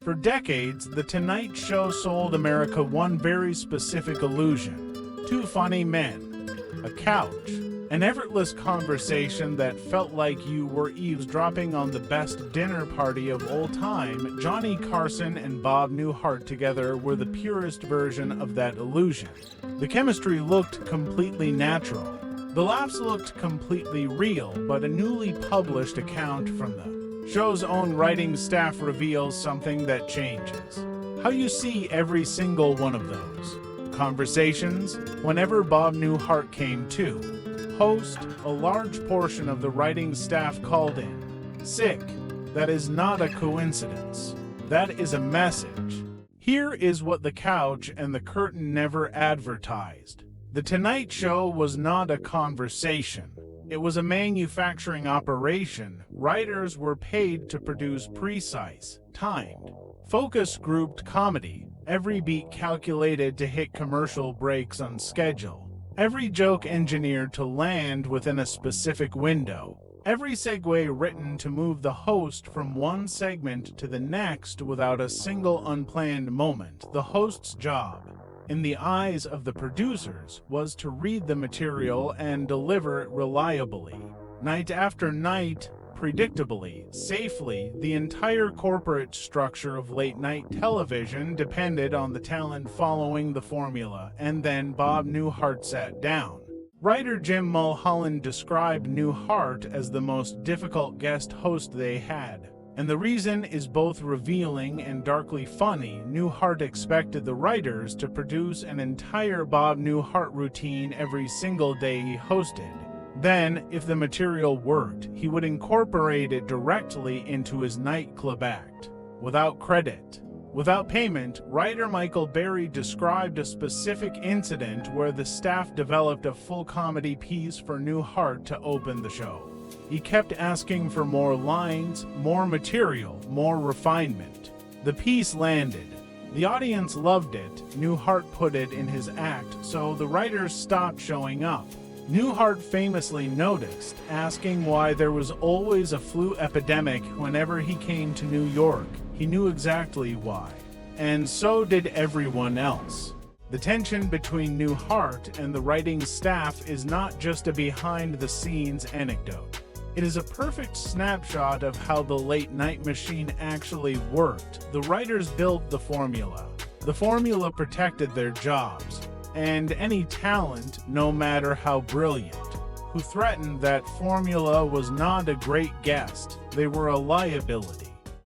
For decades, The Tonight Show sold America one very specific illusion: two funny men, a couch, an effortless conversation that felt like you were eavesdropping on the best dinner party of all time. Johnny Carson and Bob Newhart together were the purest version of that illusion. The chemistry looked completely natural. The laughs looked completely real, but a newly published account from the show's own writing staff reveals something that changes how you see every single one of those conversations. Whenever Bob Newhart came to host, a large portion of the writing staff called in sick. That is not a coincidence. That is a message. Here is what the couch and the curtain never advertised. The Tonight Show was not a conversation. It was a manufacturing operation. Writers were paid to produce precise, timed, focus-grouped comedy, every beat calculated to hit commercial breaks on schedule. Every joke engineered to land within a specific window. Every segue written to move the host from one segment to the next without a single unplanned moment. The host's job, in the eyes of the producers, was to read the material and deliver it reliably, night after night, predictably, safely. The entire corporate structure of late-night television depended on the talent following the formula. And then Bob Newhart sat down. Writer Jim Mulholland described Newhart as the most difficult guest host they had. And the reason is both revealing and darkly funny. Newhart expected the writers to produce an entire Bob Newhart routine every single day he hosted. Then, if the material worked, he would incorporate it directly into his nightclub act, without credit, without payment. Writer Michael Berry described a specific incident where the staff developed a full comedy piece for Newhart to open the show. He kept asking for more lines, more material, more refinement. The piece landed. The audience loved it. Newhart put it in his act, so the writers stopped showing up. Newhart famously noticed, asking why there was always a flu epidemic whenever he came to New York. He knew exactly why. And so did everyone else. The tension between Newhart and the writing staff is not just a behind-the-scenes anecdote. It is a perfect snapshot of how the late-night machine actually worked. The writers built the formula. The formula protected their jobs. And any talent, no matter how brilliant, who threatened that formula was not a great guest. They were a liability.